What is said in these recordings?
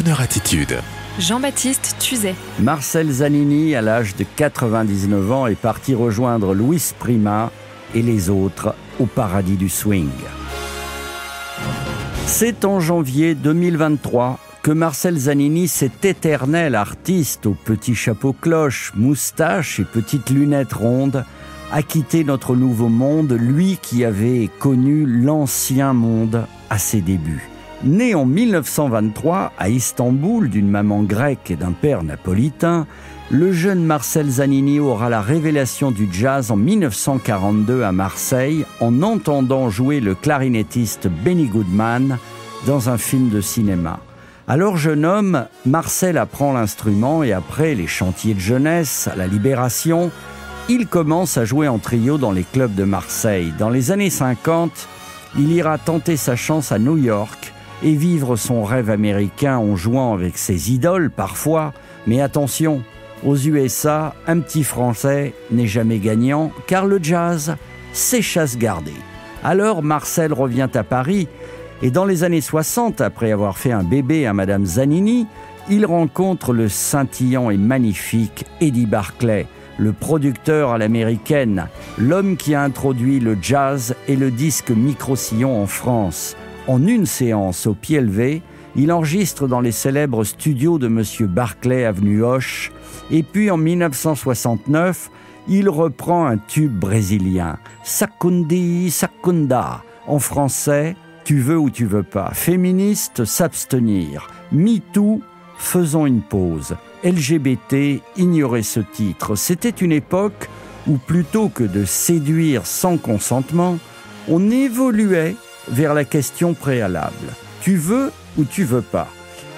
Crooner Attitude. Jean-Baptiste Tuzet. Marcel Zanini, à l'âge de 99 ans, est parti rejoindre Luis Prima et les autres au paradis du swing. C'est en janvier 2023 que Marcel Zanini, cet éternel artiste au petit chapeau cloche, moustache et petites lunettes rondes, a quitté notre nouveau monde, lui qui avait connu l'ancien monde à ses débuts. Né en 1923 à Istanbul d'une maman grecque et d'un père napolitain, le jeune Marcel Zanini aura la révélation du jazz en 1942 à Marseille en entendant jouer le clarinettiste Benny Goodman dans un film de cinéma. Alors jeune homme, Marcel apprend l'instrument et après les chantiers de jeunesse, à la Libération, il commence à jouer en trio dans les clubs de Marseille. Dans les années 50, il ira tenter sa chance à New York et vivre son rêve américain en jouant avec ses idoles parfois. Mais attention, aux USA, un petit Français n'est jamais gagnant car le jazz, c'est chasse gardée. Alors Marcel revient à Paris et dans les années 60, après avoir fait un bébé à Madame Zanini, il rencontre le scintillant et magnifique Eddie Barclay, le producteur à l'américaine, l'homme qui a introduit le jazz et le disque micro-sillon en France. En une séance au pied levé, il enregistre dans les célèbres studios de Monsieur Barclay, avenue Hoche. Et puis en 1969, il reprend un tube brésilien, Sacundi Sacunda. En français, tu veux ou tu veux pas. Féministe, s'abstenir. MeToo, faisons une pause. LGBT, ignorer ce titre. C'était une époque où plutôt que de séduire sans consentement, on évoluait vers la question préalable. Tu veux ou tu veux pas?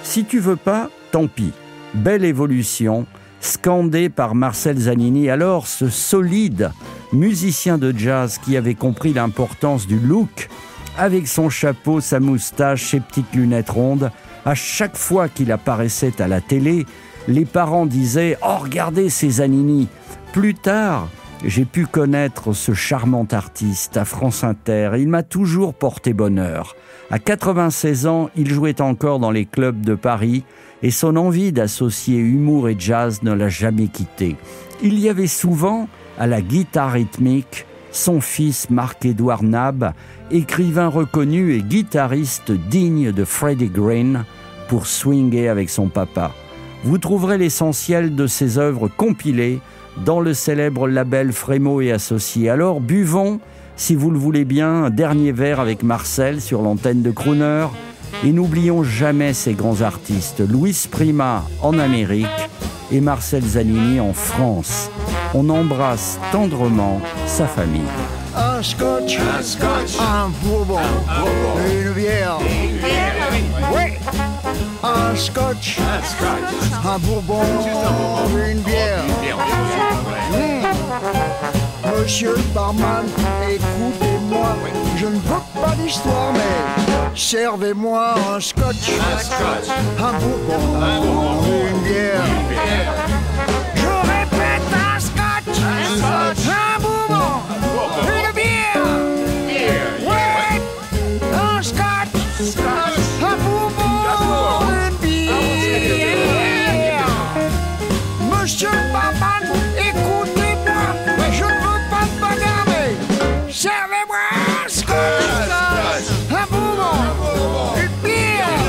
Si tu veux pas, tant pis. Belle évolution, scandée par Marcel Zanini, alors ce solide musicien de jazz qui avait compris l'importance du look, avec son chapeau, sa moustache, ses petites lunettes rondes. À chaque fois qu'il apparaissait à la télé, les parents disaient « Oh, regardez ces Zanini !» Plus tard, j'ai pu connaître ce charmant artiste à France Inter. Il m'a toujours porté bonheur. À 96 ans, il jouait encore dans les clubs de Paris et son envie d'associer humour et jazz ne l'a jamais quitté. Il y avait souvent, à la guitare rythmique, son fils Marc-Édouard Nab, écrivain reconnu et guitariste digne de Freddie Green, pour swinguer avec son papa. Vous trouverez l'essentiel de ses œuvres compilées dans le célèbre label Frémo et Associés. Alors buvons, si vous le voulez bien, un dernier verre avec Marcel sur l'antenne de Crooner et n'oublions jamais ces grands artistes, Luis Prima en Amérique et Marcel Zanini en France. On embrasse tendrement sa famille. Un scotch, un bourbon, une bière. Oui. Un scotch, un bourbon, une bière. Monsieur le barman, écoutez-moi, je ne veux pas d'histoire, mais servez-moi un scotch, un bourbon, une bière. Je répète, un scotch, un bourbon, une bière. Ouais, un scotch, un bourbon, une bière. Monsieur le barman, écoutez-moi, je ne veux pas de bagarre, mais servez-moi un scotch, un bourbon, une bière.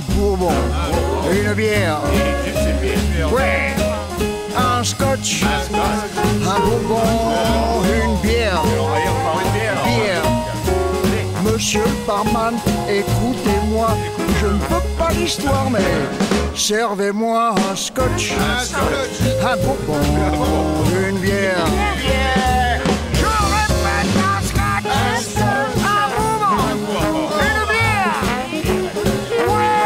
bourbon, une bière, ouais, un scotch, un bourbon, une bière, bière. Monsieur le barman, écoutez-moi, je ne veux pas l'histoire, mais servez-moi un scotch, un bourbon, une bière. Je répète, un scotch, un bourbon, une bière. Ouais,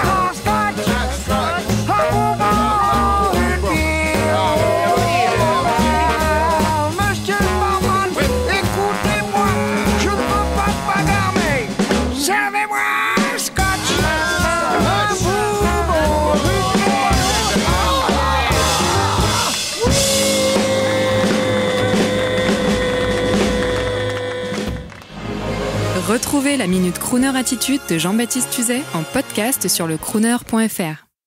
un scotch, un bourbon, une bière. Monsieur le barman, écoutez-moi, je ne veux pas de bagarre, mais servez-moi un scotch, un bourbon, une bière. Retrouvez la Minute Crooner Attitude de Jean-Baptiste Tuzet en podcast sur lecrooner.fr.